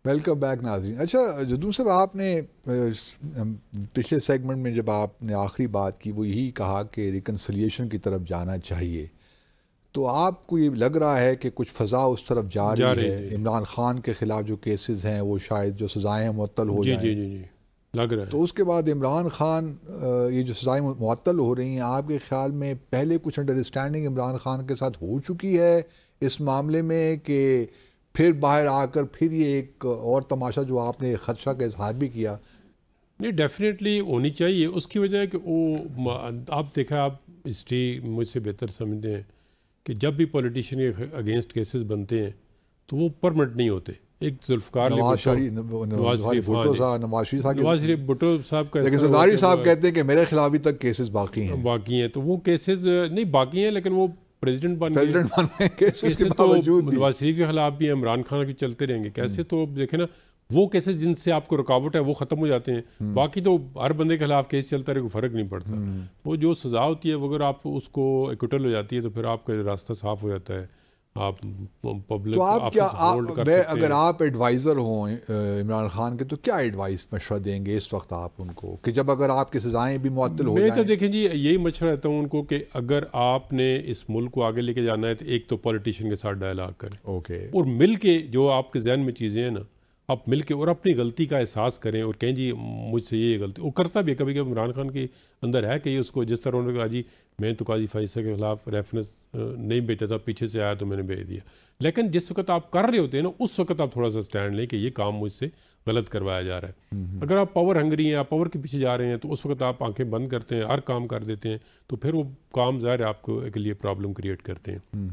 Welcome back ناظرین. اچھا جدو صاحب، آپ نے پچھلے سیگمنٹ میں جب آپ نے آخری بات کی وہ یہی کہا کہ ریکنسلیشن کی طرف جانا چاہیے، تو آپ کو یہ لگ رہا ہے کہ کچھ فضا اس طرف جا رہی ہے؟ عمران خان کے خلاف جو کیسز ہیں وہ شاید جو سزائیں معطل ہو جائیں، جی لگ رہا ہے. تو اس کے بعد عمران خان یہ جو سزائیں معطل ہو رہی ہیں، آپ کے خیال میں پہلے کچھ انڈرسٹینڈنگ عمران خان کے ساتھ ہو چکی ہے اس معاملے میں، کہ پھر باہر آ کر پھر یہ ایک اور تماشا جو آپ نے خدشہ کا اظہار بھی کیا؟ نہیں، ڈیفینیٹلی ہونی چاہیے. اس کی وجہ ہے کہ وہ آپ دیکھا، آپ ہسٹری مجھ سے بہتر سمجھتے ہیں کہ جب بھی پولیٹیشین کے اگینسٹ کیسز بنتے ہیں تو وہ پرمنٹ نہیں ہوتے. ایک ذوالفقار نواز شریف بھٹو صاحب کا، لیکن زرداری صاحب کہتے ہیں کہ میرے خلاف بھی تک کیسز باقی ہیں. تو وہ کیسز نہیں باقی ہیں، لیکن وہ پریزیڈنٹ بن گئے. کیسز کے باوجود نواز شریف کے خلاف بھی ہیں، عمران خان کے چلتے رہیں گے کیسے. تو دیکھیں نا، وہ کیسز جن سے آپ کو رکاوٹ ہے وہ ختم ہو جاتے ہیں. باقی تو ہر بندے کے خلاف کیس چلتا رہے، کوئی فرق نہیں پڑتا. وہ جو سزا ہوتی ہے وہ اگر آپ اس کو ایکوٹل ہو جاتی ہے تو پھر آپ کا راستہ صاف ہو جاتا ہے. آپ پبلک تو آپ کیا اگر آپ ایڈوائزر ہوں عمران خان کے، تو کیا ایڈوائس مشورہ دیں گے اس وقت آپ ان کو، کہ جب اگر آپ کی سزائیں بھی معطل ہو جائیں؟ میں تو دیکھیں جی، یہی مشورہ دیتا ہوں ان کو کہ اگر آپ نے اس ملک کو آگے لے کے جانا ہے تو ایک تو پولیٹیشین کے ساتھ ڈائلاگ کریں، اور مل کے جو آپ کے ذہن میں چیزیں ہیں نا، آپ مل کے اور اپنی غلطی کا احساس کریں اور کہیں جی مجھ سے یہ غلطی. وہ کرتا بھی کبھی کبھی عمران خان کے اندر ہے کہ یہ اس کو جس طرح انہوں نے کہا جی میں تو قاضی فیصل کے خلاف ریفرنس نہیں بھیجتا تھا، پیچھے سے آیا تو میں نے بھیج دیا. لیکن جس وقت آپ کر رہے ہوتے ہیں نا، اس وقت آپ تھوڑا سا اسٹینڈ لیں کہ یہ کام مجھ سے غلط کروایا جا رہا ہے. اگر آپ پاور ہنگری ہیں، آپ پاور کے پیچھے جا رہے ہیں، تو اس وقت آپ آنکھیں بند کرتے ہیں، ہر کام کر دیتے ہیں، تو پھر وہ کام ظاہر ہے آپ کو کے لیے پرابلم کریٹ کرتے ہیں.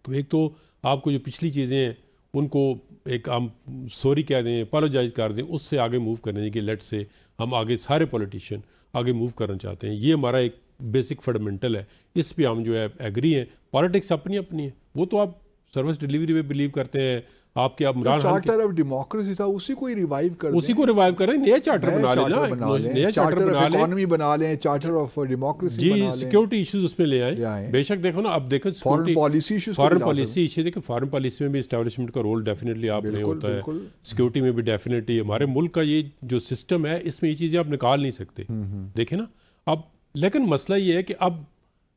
تو ایک تو آپ کو جو پچھلی چیزیں ہیں ان کو ایک ہم سوری کہہ دیں، اپالوجائز کر دیں، اس سے آگے موو کرنے کی کہ لیٹ سے ہم آگے سارے پولیٹیشین آگے موو کرنا چاہتے ہیں. یہ ہمارا ایک بیسک فنڈامنٹل ہے، اس پہ ہم جو ہے ایگری ہیں. پالیٹکس اپنی اپنی ہے، وہ تو آپ سروس ڈیلیوری میں بلیو کرتے ہیں. آپ کے Imran Khan charter of democracy تھا، اسی کو ریوائیو کر دیں، اسی کو ریوائیو کریں، نیا چارٹر بنا لیں، چارٹر آف اکانومی بنا لیں، چارٹر آف ڈیموکریسی بنا لیں، سیکورٹی ایشوز اس میں لے آئیں. بے شک دیکھو نا، اب دیکھو فارن پالیسی ایشو، دیکھیں فارن پالیسی میں بھی اسٹیبلشمنٹ کا رول ڈیفینیٹلی آپ نے ہوتا ہے، سیکورٹی میں بھی ڈیفینیٹلی. ہمارے ملک کا یہ جو سسٹم ہے اس میں یہ چیزیں آپ نکال نہیں سکتے. دیکھیں نا اب، لیکن مسئلہ یہ ہے کہ اب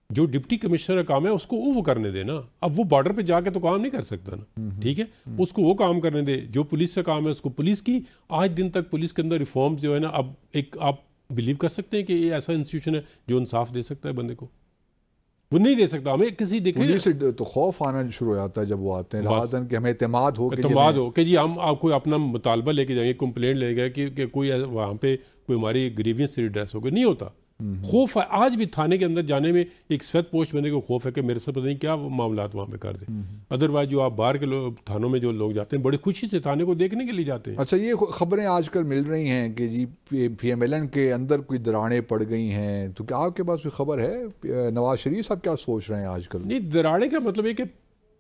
جو ڈپٹی کمشنر کا کام ہے اس کو وہ کرنے دے نا. اب وہ بارڈر پہ جا کے تو کام نہیں کر سکتا نا، ٹھیک ہے، اس کو وہ کام کرنے دے. جو پولیس کا کام ہے اس کو پولیس کی. آج دن تک پولیس کے اندر ریفارمز جو ہے نا، اب ایک آپ بلیو کر سکتے ہیں کہ یہ ایسا انسٹیٹیوشن ہے جو انصاف دے سکتا ہے بندے کو؟ وہ نہیں دے سکتا. ہمیں کسی پولیس سے تو خوف آنا شروع ہو جاتا ہے جب وہ آتے ہیں، رات کہ ہمیں اعتماد ہو کہ جی ہم آپ کو اپنا مطالبہ لے کے جائیں گے، کمپلینٹ لے گئے کہ کوئی وہاں پہ کوئی ہماری گریوینس سے ریڈریس ہوگا. نہیں ہوتا. خوف ہے آج بھی تھانے کے اندر جانے میں. ایک سفید پوسٹ بندے کو خوف ہے کہ میرے سے پتہ نہیں کیا معاملات وہاں پہ کر دیں. ادروائز جو آپ باہر کے تھانوں میں جو لوگ جاتے ہیں بڑی خوشی سے تھانے کو دیکھنے کے لیے جاتے ہیں. اچھا، یہ خبریں آج کل مل رہی ہیں کہ جی پی ایم ایل این کے اندر کوئی دراڑیں پڑ گئی ہیں، تو کیا آپ کے پاس کوئی خبر ہے؟ نواز شریف صاحب کیا سوچ رہے ہیں آج کل؟ نہیں، دراڑے کا مطلب ہے کہ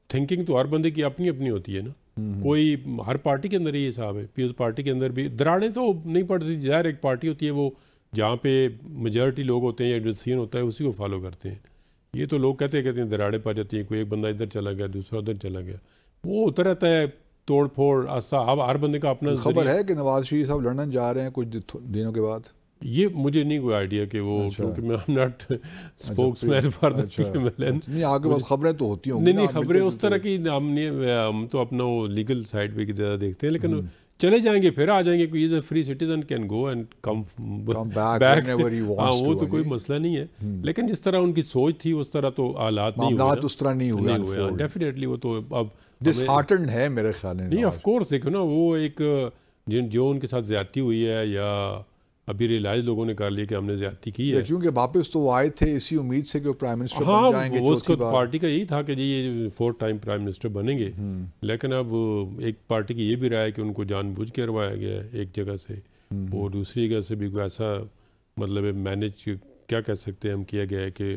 تھنکنگ تو ہر بندے کی اپنی اپنی ہوتی ہے نا. کوئی ہر پارٹی کے اندر یہ حساب ہے، پیپلز پارٹی کے اندر بھی دراڑیں تو نہیں پڑتی. ظاہر ایک پارٹی ہوتی ہے وہ جہاں پہ میجورٹی لوگ ہوتے ہیں یا ڈسیزن ہوتا ہے اسی کو فالو کرتے ہیں. یہ تو لوگ کہتے ہیں دراڑیں پا جاتی ہیں، کوئی ایک بندہ ادھر چلا گیا، دوسرا ادھر چلا گیا، وہ ہوتا رہتا ہے توڑ پھوڑ آستہ. اب ہر بندے کا اپنا خبر ہے کہ نواز شریف صاحب لندن جا رہے ہیں کچھ دنوں کے بعد؟ یہ مجھے نہیں کوئی آئیڈیا کہ وہ، کیونکہ میں am not spokesman for the P M L N. نہیں، آپ کے پاس خبریں تو ہوتی ہوں گی. نہیں، خبریں اس طرح کی ہم تو اپنا وہ لیگل سائڈ پہ کی زیادہ دیکھتے ہیں، لیکن چلے جائیں گے پھر آ جائیں گے. کوئی is a free citizen, can go and come back. وہ تو کوئی مسئلہ نہیں ہے، لیکن جس طرح ان کی سوچ تھی اس طرح تو حالات اس طرح نہیں ہوئے. ڈیفینیٹلی وہ تو اب ڈس ہارٹنڈ ہے میرے خیال میں. نہیں، آف کورس دیکھو نا، وہ ایک جو ان کے ساتھ زیادتی ہوئی ہے یا ابھی ریلائز لوگوں نے کر لیا کہ ہم نے زیادتی کی ہے، کیونکہ واپس تو وہ آئے تھے اسی امید سے کہ وہ پرائم منسٹر بن جائیں گے. اس کو پارٹی کا یہی تھا کہ جی یہ 4 ٹائم پرائم منسٹر بنیں گے. لیکن اب ایک پارٹی کی یہ بھی رائے کہ ان کو جان بوجھ کے کروایا گیا ہے ایک جگہ سے، اور دوسری جگہ سے بھی کوئی ایسا مطلب مینج کیا کہہ سکتے ہیں ہم کیا گیا ہے کہ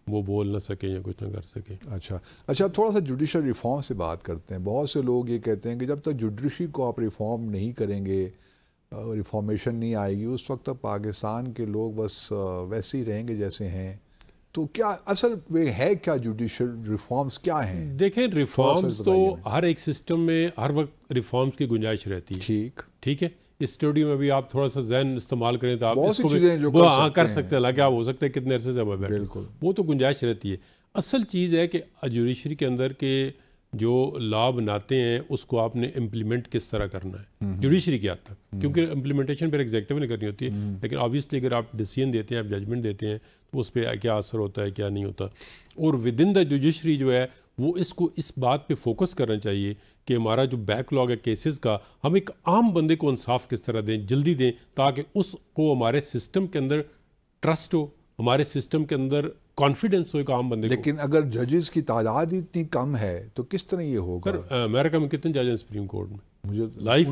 وہ بول نہ سکیں یا کچھ نہ کر سکیں. اچھا اب تھوڑا سا جوڈیشل ریفارم سے بات کرتے ہیں. بہت سے لوگ یہ کہتے ہیں کہ جب تک جوڈیشری کو آپ ریفارم نہیں کریں گے، ریفارمیشن نہیں آئے گی، اس وقت تک پاکستان کے لوگ بس ویسے ہی رہیں گے جیسے ہیں. تو کیا اصل میں ہے کیا جوڈیشل ریفارمز کیا ہیں؟ دیکھیں ریفارمز تو ہر ایک سسٹم میں ہر وقت ریفارمز کی گنجائش رہتی ہے. ٹھیک ہے. اس اسٹوڈیو میں بھی آپ تھوڑا سا ذہن استعمال کریں تو آپ اس کو کر سکتے ہیں. حالانکہ آپ ہو سکتا ہے کتنے عرصے سے ہمیں بیٹھے, وہ تو گنجائش رہتی ہے. اصل چیز ہے کہ جوڈیشری کے اندر کے جو لا بناتے ہیں اس کو آپ نے امپلیمنٹ کس طرح کرنا ہے جوڈیشری کی حد تک, کیونکہ امپلیمنٹیشن پھر ایگزیکٹو نے کرنی ہوتی ہے. لیکن آبویسلی اگر آپ ڈیسیژن دیتے ہیں, آپ ججمنٹ دیتے ہیں, تو اس پہ کیا اثر ہوتا ہے کیا نہیں ہوتا. اور ود ان دا جوڈیشری جو ہے وہ اس کو اس بات پہ فوکس کرنا چاہیے کہ ہمارا جو بیک لاگ ہے کیسز کا, ہم ایک عام بندے کو انصاف کس طرح دیں, جلدی دیں, تاکہ اس کو ہمارے سسٹم کے اندر ٹرسٹ ہو, ہمارے سسٹم کے اندر کانفیڈنس ہو ایک عام بندے کو. لیکن اگر ججز کی تعداد اتنی کم ہے تو کس طرح یہ ہوگا؟ امریکہ میں کتنے جج ہیں سپریم کورٹ میں؟ مجھے لائف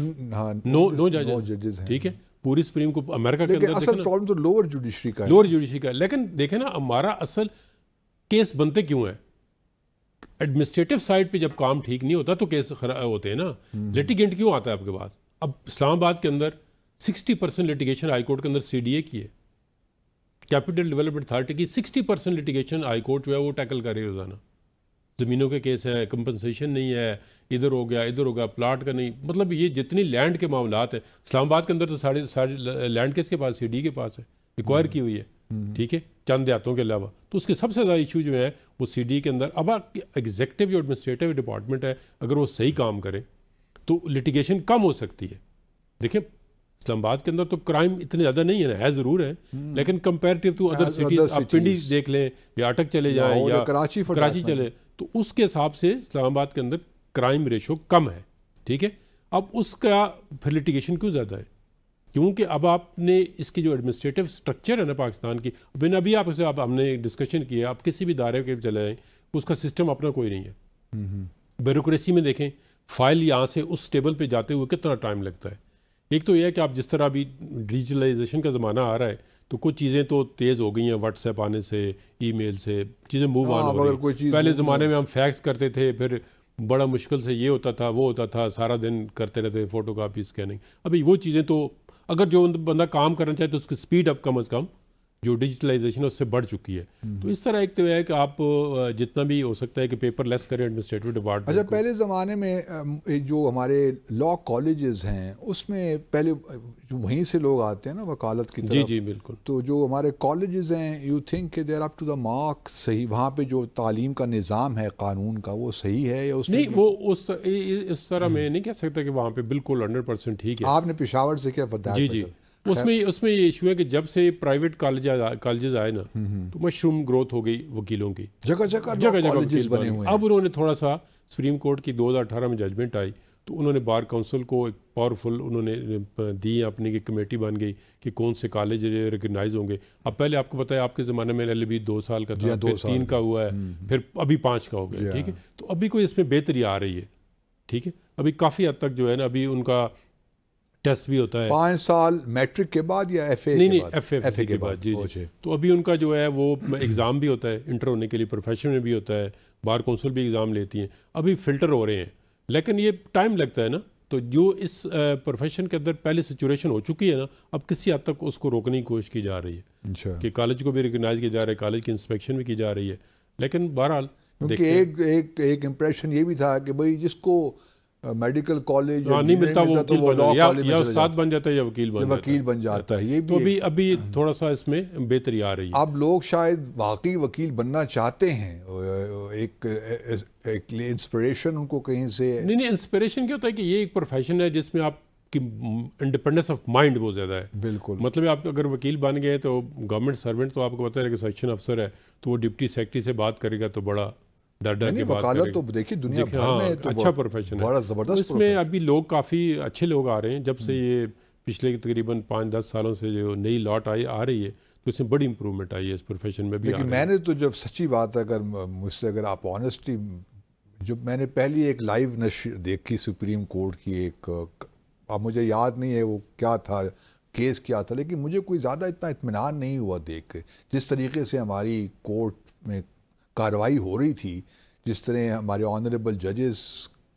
نو ججز. ٹھیک ہے, پوری سپریم کو امریکہ کے اندر اصل پرابلم تو لوور جوڈیشری کا ہے. لوور جوڈیشری کا. لیکن دیکھیں نا ہمارا اصل کیس بنتے کیوں ہیں؟ ایڈمنسٹریٹو سائڈ پہ جب کام ٹھیک نہیں ہوتا تو کیس ہوتے ہیں نا. لیٹیگنٹ کیوں آتا ہے آپ کے پاس؟ اب اسلام آباد کے اندر 60% لیٹیگیشن ہائی کورٹ کے اندر CDA کی ہے, کیپٹل ڈیولپمنٹ اتھارٹی کی 60% لیٹیگیشن ہائی کورٹ جو ہے وہ ٹیکل کر رہی ہے روزانہ. زمینوں کے کیس ہیں, کمپنسیشن نہیں ہے, ادھر ہو گیا پلاٹ کا نہیں. مطلب یہ جتنی لینڈ کے معاملات ہیں اسلام آباد کے اندر تو سارے لینڈ کس کے پاس, CDA کے پاس ہے, ایکوائر کی ہوئی ہے. ٹھیک ہے, چند دیہاتوں کے علاوہ. تو اس کے سب سے زیادہ ایشو جو ہے وہ CDA کے اندر. اب ایگزیکٹو یا ایڈمنسٹریٹو ڈپارٹمنٹ ہے, اگر وہ صحیح کام کرے تو لٹیگیشن کم ہو سکتی ہے. دیکھیں اسلام آباد کے اندر تو کرائم اتنے زیادہ نہیں ہے ضرور ہے, لیکن کمپیریٹیو ٹو ادر سٹیز, آپ پنڈی دیکھ لیں یا اٹک چلے جائیں یا کراچی چلے, تو اس کے حساب سے اسلام آباد کے اندر کرائم ریشو کم ہے. ٹھیک ہے, اب اس کا پھر لٹیگیشن کیوں زیادہ ہے؟ کیونکہ اب آپ نے اس کی جو ایڈمنسٹریٹو اسٹرکچر ہے نا پاکستان کی, ابھی آپ سے ہم نے ڈسکشن کی ہے, آپ کسی بھی ادارے کے چلے جائیں اس کا سسٹم اپنا کوئی نہیں ہے. بیوروکریسی میں دیکھیں, فائل یہاں سے اس ٹیبل پہ جاتے ہوئے کتنا ٹائم لگتا ہے. ایک تو یہ ہے کہ آپ جس طرح ابھی ڈیجیٹلائزیشن کا زمانہ آ رہا ہے تو کچھ چیزیں تو تیز ہو گئی ہیں, واٹس ایپ آنے سے, ای میل سے چیزیں موو آن ہو رہی ہیں. پہلے زمانے میں ہم فیکس کرتے تھے, پھر بڑا مشکل سے یہ ہوتا تھا وہ ہوتا تھا, سارا دن کرتے رہتے فوٹو کاپی اسکیننگ. ابھی وہ چیزیں تو اگر جو بندہ کام کرنا چاہے تو اس کی سپیڈ اب کم از کم جو ڈیجیٹلائزیشن ہے اس سے بڑھ چکی ہے. تو اس طرح ایک تو ہے کہ آپ جتنا بھی ہو سکتا ہے کہ پیپر لیس کریں ایڈمنسٹریٹو ڈپارٹمنٹ. اچھا, پہلے زمانے میں جو ہمارے لا کالجز ہیں اس میں پہلے وہیں سے لوگ آتے ہیں نا وکالت کی طرف. جی بالکل. تو جو ہمارے کالجز ہیں, یو تھنک کہ they are up to the mark, صحیح وہاں پہ جو تعلیم کا نظام ہے قانون کا وہ صحیح ہے یا اس نہیں؟ وہ اس طرح میں نہیں کہہ سکتا کہ وہاں پہ بالکل 100% ٹھیک ہے. آپ نے پشاور سے کیا فتح؟ جی اس میں یہ ایشو ہے کہ جب سے پرائیویٹ کالجز آئے نا تو مشروم گروتھ ہو گئی وکیلوں کی, جگہ کالجز بنے ہوئے ہیں. اب انہوں نے تھوڑا سا سپریم کورٹ کی 2018 میں ججمنٹ آئی تو انہوں نے بار کونسل کو ایک پاورفل انہوں نے دی, اپنی کی کمیٹی بن گئی کہ کون سے کالج ریکگنائز ہوں گے. اب پہلے آپ کو پتہ ہے آپ کے زمانے میں LLB 2 سال کا تھا, پھر 3 کا ہوا ہے, پھر ابھی 5 کا ہو گیا. ٹھیک ہے, تو ابھی کوئی اس میں بہتری آ رہی ہے. ٹھیک ہے, ابھی کافی حد تک جو ہے نا ابھی ان کا ٹیسٹ بھی ہوتا ہے 5 سال میٹرک کے بعد یا ایف اے کے بعد. جی تو ابھی ان کا جو ہے وہ ایگزام بھی ہوتا ہے, انٹر ہونے کے لیے پروفیشن میں بھی ہوتا ہے, بار کونسل بھی ایگزام لیتی ہیں. ابھی فلٹر ہو رہے ہیں لیکن یہ ٹائم لگتا ہے نا. تو جو اس پروفیشن کے اندر پہلے سچوریشن ہو چکی ہے نا, اب کسی حد تک اس کو روکنے کی کوشش کی جا رہی ہے کہ کالج کو بھی ریکگنائز کیا جا رہا ہے, کالج کی انسپیکشن بھی کی جا رہی ہے. لیکن بہرحال ایک امپریشن یہ بھی تھا کہ بھئی جس کو میڈیکل کالج نہیں ملتا وہ یا استاد بن جاتا ہے یا وکیل بن جاتا ہے. یہ تو ابھی تھوڑا سا اس میں بہتری آ رہی ہے. اب لوگ شاید واقعی وکیل بننا چاہتے ہیں, ایک انسپریشن ان کو کہیں سے نہیں انسپریشن کیا ہوتا ہے کہ یہ ایک پروفیشن ہے جس میں آپ کی انڈیپینڈنس آف مائنڈ بہت زیادہ ہے. بالکل. مطلب آپ اگر وکیل بن گئے تو گورنمنٹ سرونٹ تو آپ کو پتہ ہے کہ سیکشن افسر ہے تو وہ ڈپٹی سیکرٹری سے بات کرے گا تو بڑا ڈر کے بات کرے گا. تو دیکھیے دنیا بھر میں اچھا پروفیشن ہے, بڑا زبردست. اس میں ابھی لوگ کافی اچھے لوگ آ رہے ہیں جب سے یہ پچھلے تقریباً 5-10 سالوں سے جو نئی لاٹ آ رہی ہے تو اس میں بڑی امپرومنٹ آئی ہے اس پروفیشن میں بھی. لیکن میں نے تو جب سچی بات ہے اگر مجھ سے اگر آپ آنیسٹی, جب میں نے پہلی ایک لائیو نشر دیکھی سپریم کورٹ کی, ایک اب مجھے یاد نہیں ہے وہ کیا تھا, کیس کیا تھا, لیکن مجھے کوئی زیادہ اتنا اطمینان نہیں ہوا دیکھ کے جس طریقے سے ہماری کورٹ میں کارروائی ہو رہی تھی, جس طرح ہمارے آنریبل ججز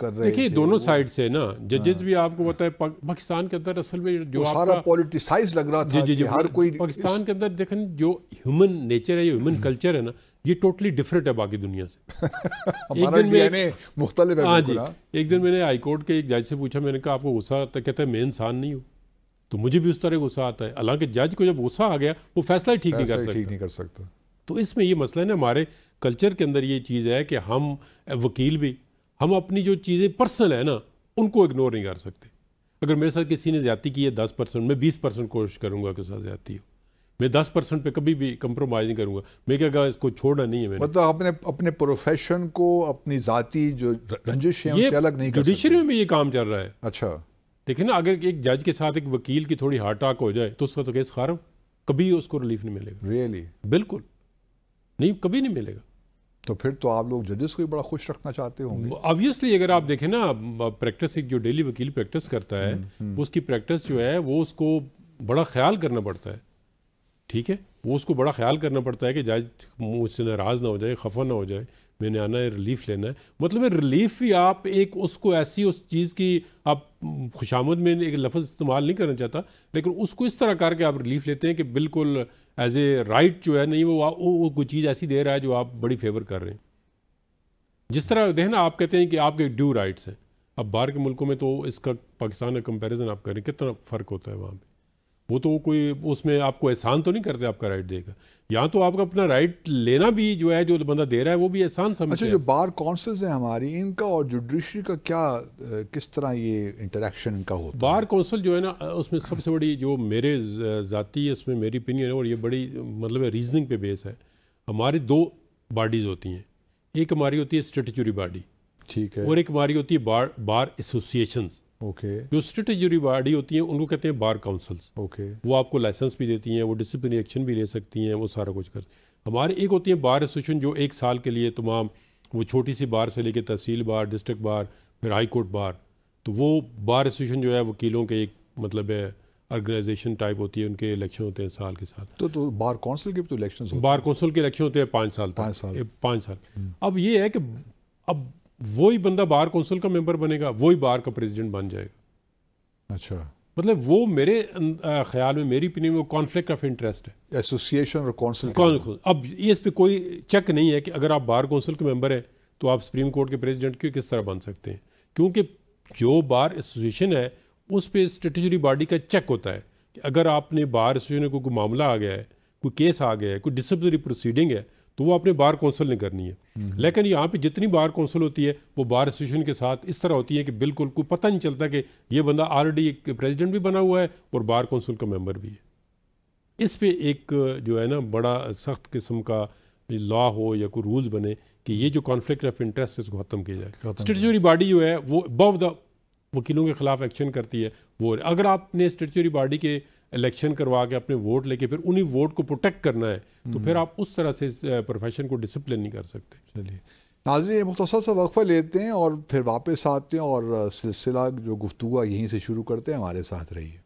کر رہے تھے. دیکھیے دونوں سائڈ سے نا ججز بھی آپ کو پتہ ہے پاکستان کے اندر اصل میں جو سارا پولیٹیسائز لگ رہا تھا کہ ہر کوئی پاکستان کے اندر دیکھیں جو ہیومن نیچر ہے, ہیومن کلچر ہے نا, یہ ٹوٹلی ڈفرینٹ ہے باقی دنیا سے. ہمارا ڈی این اے مختلف ہے. ہاں جی, ایک دن میں نے ہائی کورٹ کے ایک جج سے پوچھا, میں نے کہا آپ کو غصہ آتا ہے؟ کہتا ہے میں انسان نہیں ہوں. تو مجھے بھی اس طرح غصہ آتا ہے, حالانکہ جج کو جب غصہ آ گیا وہ فیصلہ ہی ٹھیک نہیں کر سکتا. تو اس میں یہ مسئلہ ہے نا, ہمارے کلچر کے اندر یہ چیز ہے کہ ہم وکیل بھی ہم اپنی جو چیزیں پرسنل ہیں نا ان کو اگنور نہیں کر سکتے. اگر میرے ساتھ کسی نے زیادتی کی ہے 10%, میں 20% کوشش کروں گا کہ ساتھ زیادتی ہو. میں 10% پہ کبھی بھی کمپرومائز نہیں کروں گا. میں کیا کہا اس کو چھوڑنا نہیں ہے. میں مطلب آپ نے اپنے پروفیشن کو اپنی ذاتی جو رنجش ہے ان سے الگ نہیں کر سکتے. جوڈیشری میں بھی یہ کام چل رہا ہے. اچھا دیکھیں نا, اگر ایک جج کے ساتھ ایک وکیل کی تھوڑی ہارٹ اٹیک ہو جائے تو اس کا تو کیس خارم, کبھی اس کو ریلیف نہیں ملے گا. ریئلی؟ بالکل نہیں, کبھی نہیں ملے گا. تو پھر تو آپ لوگ ججز کو بھی بڑا خوش رکھنا چاہتے ہوں گے. آبویسلی اگر آپ دیکھیں نا پریکٹس, ایک جو ڈیلی وکیل پریکٹس کرتا ہے اس کی پریکٹس جو ہے وہ اس کو بڑا خیال کرنا پڑتا ہے. ٹھیک ہے, وہ اس کو بڑا خیال کرنا پڑتا ہے کہ جج مجھ سے ناراض نہ ہو جائے, خفا نہ ہو جائے, میں نے آنا ہے ریلیف لینا ہے. مطلب ریلیف بھی آپ ایک اس کو ایسی اس چیز کی آپ خوشامد میں ایک لفظ استعمال نہیں کرنا چاہتا, لیکن اس کو اس طرح کر کے آپ ریلیف لیتے ہیں کہ بالکل ایز اے رائٹ جو ہے نہیں وہ کوئی چیز ایسی دے رہا ہے جو آپ بڑی فیور کر رہے ہیں. جس طرح دیکھیں نا, آپ کہتے ہیں کہ آپ کے ڈیو رائٹس ہیں. اب باہر کے ملکوں میں تو اس کا پاکستان کا کمپیریزن آپ کریں کتنا فرق ہوتا ہے وہاں پہ. وہ تو کوئی اس میں آپ کو احسان تو نہیں کرتے آپ کا رائٹ دے گا. یہاں تو آپ کا اپنا رائٹ لینا بھی جو ہے جو بندہ دے رہا ہے وہ بھی احسان سمجھتے ہیں. اچھا, جو بار کونسلز ہیں ہماری, ان کا اور جوڈیشری کا کیا کس طرح یہ انٹریکشن ان کا ہوتا ہے؟ بار کونسل جو ہے نا, اس میں سب سے بڑی جو میرے ذاتی اس میں میری اوپینین ہے اور یہ بڑی مطلب ریزننگ پہ بیس ہے, ہماری 2 باڈیز ہوتی ہیں. ایک ہماری ہوتی ہے اسٹیٹوٹری باڈی, ٹھیک ہے, اور ایک ہماری ہوتی ہے بار ایسوسیشنز. اوکے. جو اسٹریٹجری باڈی ہوتی ہیں ان کو کہتے ہیں بار کاؤنسلز. اوکے. وہ آپ کو لائسنس بھی دیتی ہیں, وہ ڈسپلنری ایکشن بھی لے سکتی ہیں, وہ سارا کچھ کرتی ہیں. ہمارے ایک ہوتی ہیں بار ایسوسیشن جو 1 سال کے لیے تمام, وہ چھوٹی سی بار سے لے کے تحصیل بار, ڈسٹرکٹ بار, پھر ہائی کورٹ بار. تو وہ بار ایسوسیشن جو ہے وکیلوں کے ایک مطلب ہے آرگنائزیشن ٹائپ ہوتی ہے, ان کے الیکشن ہوتے ہیں سال کے ساتھ. تو بار کونسل کے بھی تو الیکشن ہوتے ہیں؟ بار کونسل کے الیکشن ہوتے ہیں 5 سال تک. 5 سال. اب یہ ہے کہ اب وہی بندہ بار کونسل کا ممبر بنے گا, وہی بار کا پریزیڈنٹ بن جائے گا. اچھا, مطلب وہ میرے خیال میں, میری اوپینین میں, وہ کانفلکٹ آف انٹرسٹ ہے. ایسوسیشن اور کونسل. اب یہ اس پہ کوئی چیک نہیں ہے کہ اگر آپ بار کونسل کے ممبر ہیں تو آپ سپریم کورٹ کے پریزیڈنٹ کی کس طرح بن سکتے ہیں, کیونکہ جو بار ایسوسیشن ہے اس پہ اسٹیٹوٹری باڈی کا چیک ہوتا ہے کہ اگر آپ نے بار ایسوسیشن کو کوئی معاملہ آ گیا ہے, کوئی کیس آ گیا ہے, کوئی ڈسپلنری پروسیڈنگ ہے, تو وہ اپنے بار کونسل نے کرنی ہے. لیکن یہاں پہ جتنی بار کونسل ہوتی ہے وہ بار ایسوسیشن کے ساتھ اس طرح ہوتی ہے کہ بالکل کوئی پتہ نہیں چلتا کہ یہ بندہ آلریڈی ایک پریزیڈنٹ بھی بنا ہوا ہے اور بار کونسل کا ممبر بھی ہے. اس پہ ایک جو ہے نا بڑا سخت قسم کا لا ہو یا کوئی رولز بنے کہ یہ جو کانفلکٹ آف انٹرسٹ اس کو ختم کیا جائے. اسٹیٹوٹری باڈی جو ہے وہ ابو دا وکیلوں کے خلاف ایکشن کرتی ہے. وہ اگر آپ نے اسٹیٹوٹری باڈی کے الیکشن کروا کے اپنے ووٹ لے کے پھر انہی ووٹ کو پروٹیکٹ کرنا ہے تو پھر آپ اس طرح سے پروفیشن کو ڈسپلن نہیں کر سکتے. چلیے ناظرین, مختصر سا وقفہ لیتے ہیں اور پھر واپس آتے ہیں اور سلسلہ جو گفتگو یہیں سے شروع کرتے ہیں. ہمارے ساتھ رہیے.